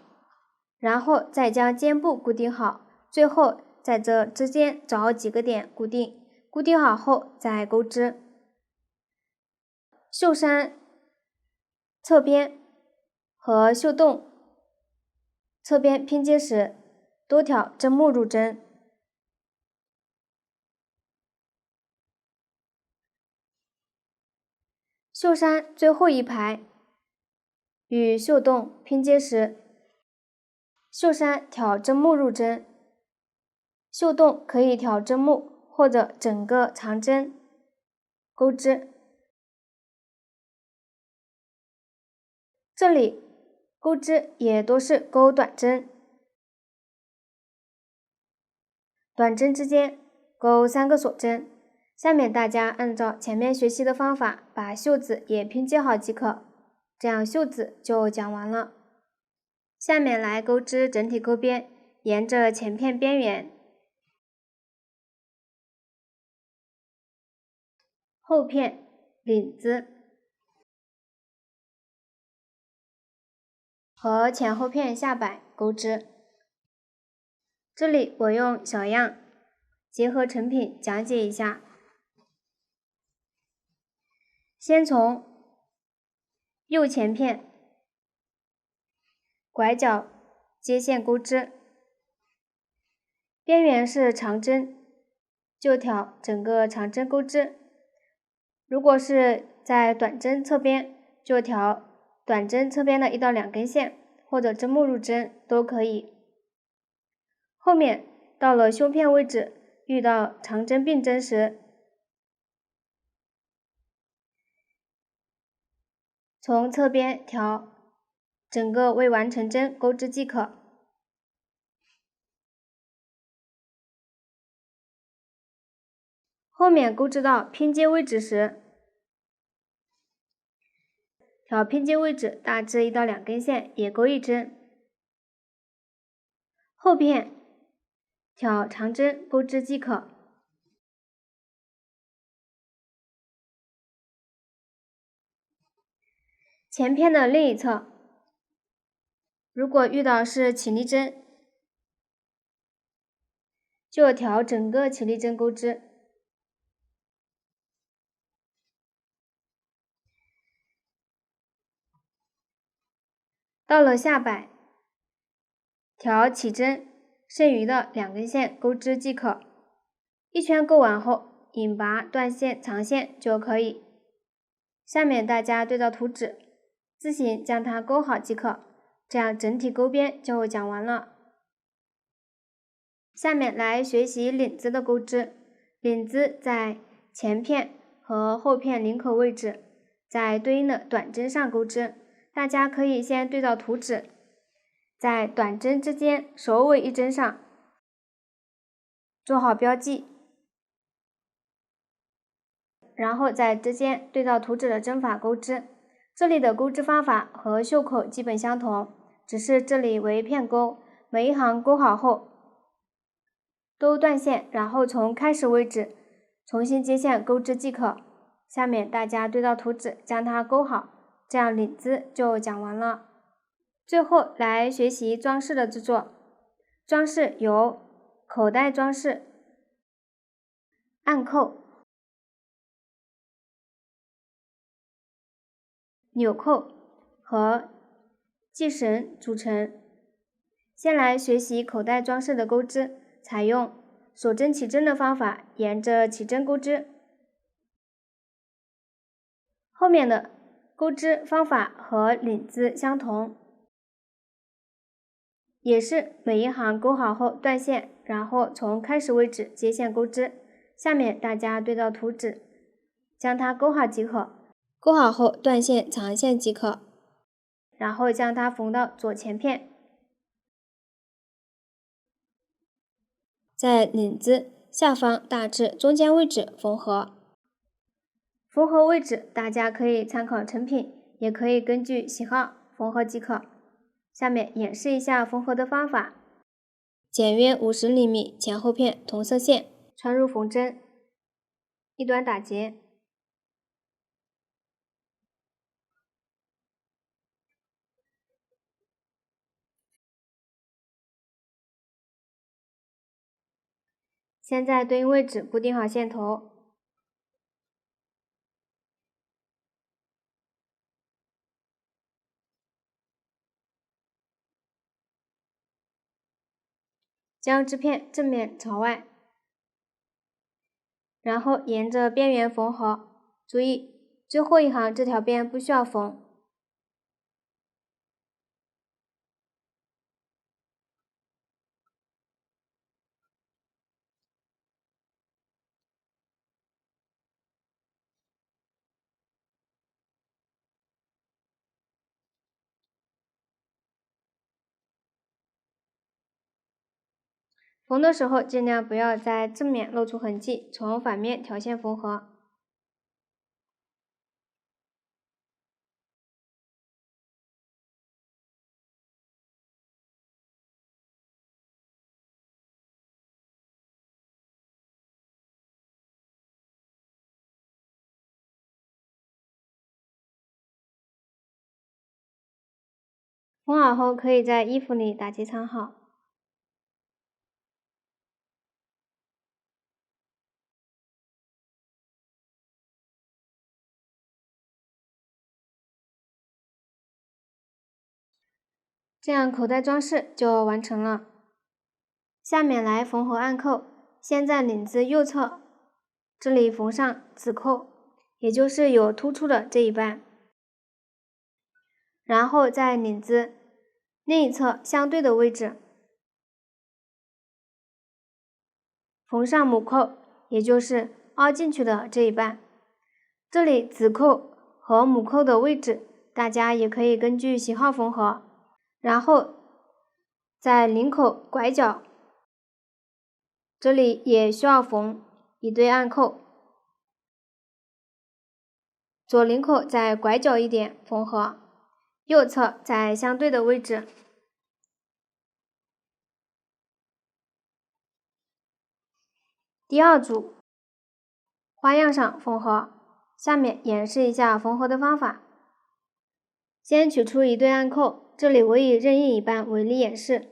然后再将肩部固定好，最后在这之间找几个点固定。固定好后再钩织。袖衫侧边和袖洞侧边拼接时，多挑针目入针。袖衫最后一排与袖洞拼接时，袖衫挑针目入针，袖洞可以挑针目或者整个长针钩织。这里钩织也都是钩短针，短针之间钩3个锁针。下面大家按照前面学习的方法把袖子也拼接好即可，这样袖子就讲完了。下面来钩织整体钩边，沿着前片边缘，后片领子和前后片下摆钩织。这里我用小样结合成品讲解一下。先从右前片拐角接线钩织，边缘是长针，就挑整个长针钩织。如果是在短针侧边，就挑短针侧边的1到2根线，或者针目入针都可以。后面到了胸片位置，遇到长针并针时，从侧边挑整个未完成针钩织即可。后面钩织到拼接位置时，挑拼接位置大致1到2根线，也钩一针。后片挑长针钩织即可。前片的另一侧，如果遇到是起立针，就挑整个起立针钩织。到了下摆，挑起针剩余的2根线钩织即可。一圈钩完后，引拔断线藏线就可以。下面大家对照图纸，自行将它钩好即可，这样整体钩边就讲完了。下面来学习领子的钩织。领子在前片和后片领口位置，在对应的短针上钩织。大家可以先对照图纸，在短针之间首尾一针上做好标记，然后在之间对照图纸的针法钩织。这里的钩织方法和袖口基本相同，只是这里为片钩，每一行钩好后都断线，然后从开始位置重新接线钩织即可。下面大家对照图纸将它钩好，这样领子就讲完了。最后来学习装饰的制作。装饰有口袋装饰、暗扣、纽扣和系绳组成。先来学习口袋装饰的钩织，采用锁针起针的方法，沿着起针钩织。后面的钩织方法和领子相同，也是每一行钩好后断线，然后从开始位置接线钩织。下面大家对照图纸，将它钩好即可。钩好后断线长线即可，然后将它缝到左前片，在领子下方大致中间位置缝合。缝合位置大家可以参考成品，也可以根据喜好缝合即可。下面演示一下缝合的方法。剪约50厘米前后片同色线，穿入缝针，一端打结。先在对应位置固定好线头，将织片正面朝外，然后沿着边缘缝合。注意，最后一行这条边不需要缝。缝的时候尽量不要在正面露出痕迹，从反面条线缝合。缝好后可以在衣服里打结藏好。这样口袋装饰就完成了。下面来缝合暗扣，先在领子右侧这里缝上子扣，也就是有突出的这一半，然后在领子另一侧相对的位置缝上母扣，也就是凹进去的这一半。这里子扣和母扣的位置大家也可以根据喜好缝合。然后在领口拐角这里也需要缝一对暗扣，左领口在拐角一点缝合，右侧在相对的位置。第二组花样上缝合，下面演示一下缝合的方法。先取出一对暗扣，这里我以任意一半为例演示。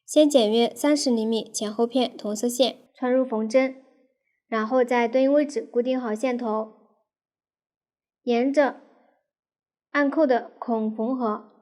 先剪约30厘米前后片同色线，穿入缝针，然后在对应位置固定好线头，沿着暗扣的孔缝合。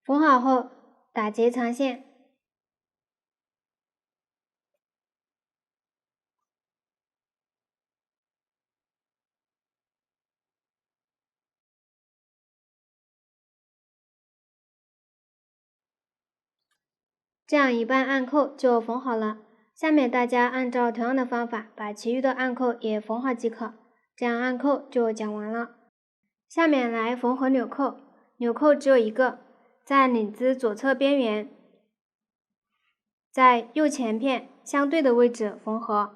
缝好后打结藏线。这样一半暗扣就缝好了。下面大家按照同样的方法把其余的暗扣也缝好即可。这样暗扣就讲完了。下面来缝合纽扣，纽扣只有一个，在领子左侧边缘，在右前片相对的位置缝合。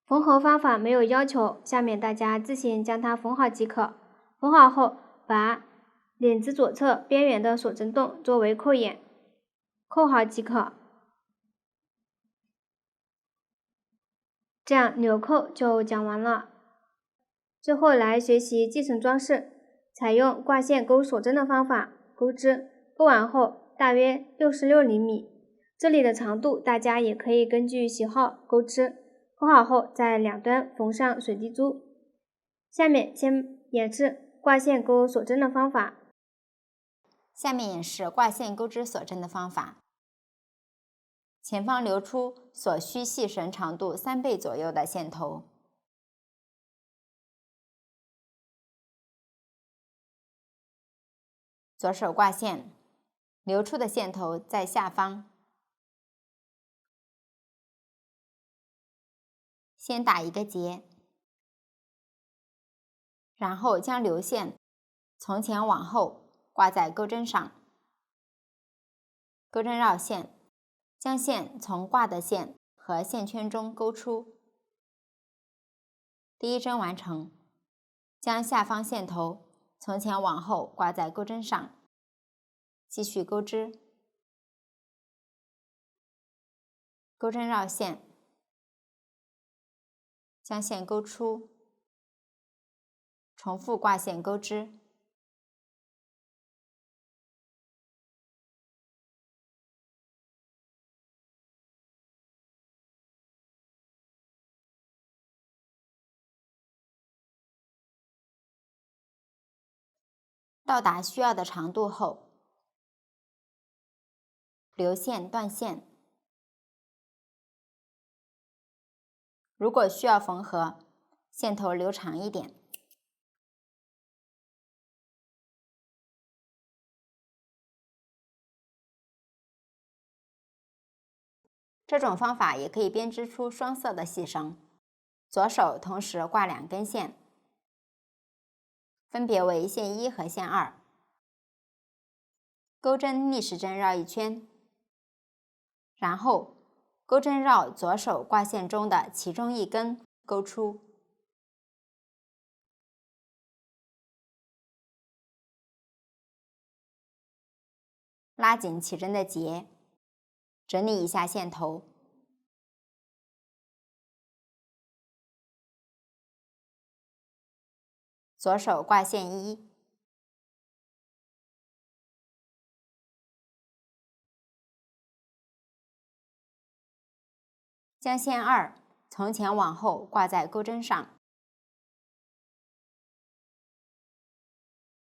缝合方法没有要求，下面大家自行将它缝好即可。缝好后，把领子左侧边缘的锁针洞作为扣眼，扣好即可。这样纽扣就讲完了。最后来学习系绳装饰，采用挂线钩锁针的方法钩织，钩完后大约66厘米，这里的长度大家也可以根据喜好钩织。钩好后，在两端缝上水滴珠。下面先演示挂线钩锁针的方法。下面演示挂线钩织锁针的方法。前方留出所需细绳长度3倍左右的线头。左手挂线，留出的线头在下方。先打一个结，然后将流线从前往后挂在钩针上，钩针绕线，将线从挂的线和线圈中勾出。第一针完成，将下方线头从前往后挂在钩针上，继续钩织，钩针绕线，将线勾出，重复挂线钩织。到达需要的长度后，留线断线。如果需要缝合，线头留长一点。这种方法也可以编织出双色的细绳。左手同时挂2根线，分别为线1和线2。钩针逆时针绕一圈，然后钩针绕左手挂线中的其中一根勾出。拉紧起针的结，整理一下线头。左手挂线1，将线2从前往后挂在钩针上，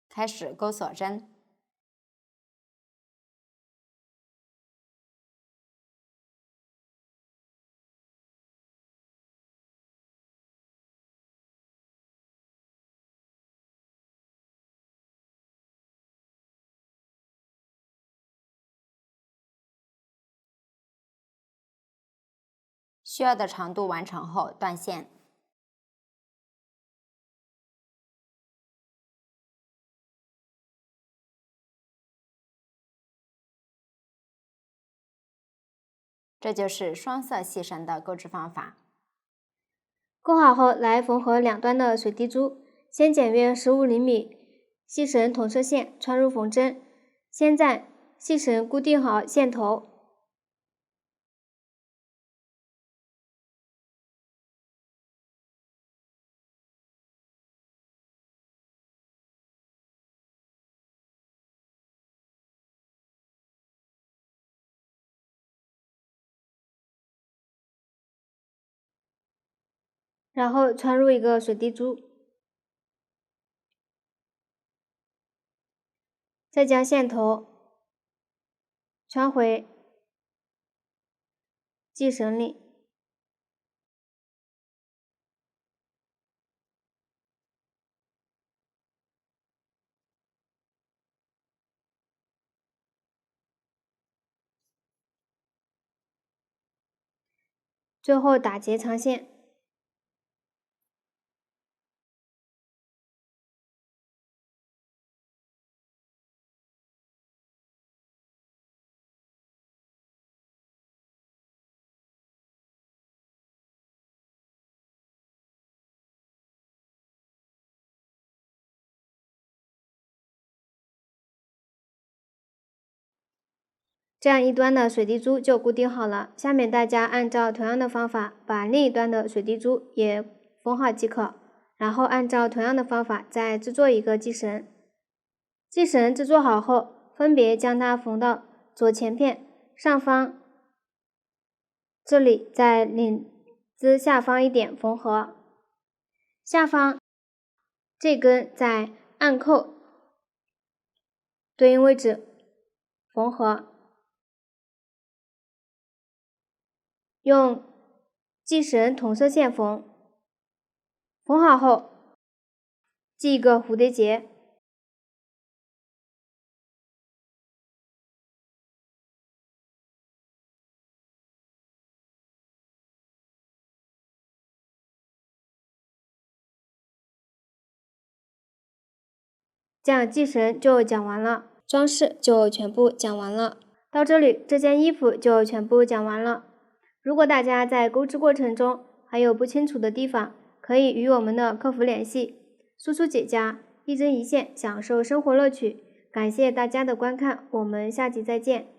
开始钩锁针。需要的长度完成后断线。这就是双色细绳的钩织方法。钩好后来缝合两端的水滴珠，先剪约15厘米细绳同色线穿入缝针，先在细绳固定好线头。然后穿入一个水滴珠，再将线头穿回系绳里。最后打结长线。这样一端的水滴珠就固定好了，下面大家按照同样的方法把另一端的水滴珠也缝好即可，然后按照同样的方法再制作一个系绳。系绳制作好后，分别将它缝到左前片上方，这里在领子下方一点缝合，下方这根在暗扣对应位置缝合。用系绳同色线缝，缝好后系一个蝴蝶结，这样系绳就讲完了，装饰就全部讲完了。到这里，这件衣服就全部讲完了。如果大家在钩织过程中还有不清楚的地方，可以与我们的客服联系。苏苏姐家，一针一线，享受生活乐趣。感谢大家的观看，我们下集再见。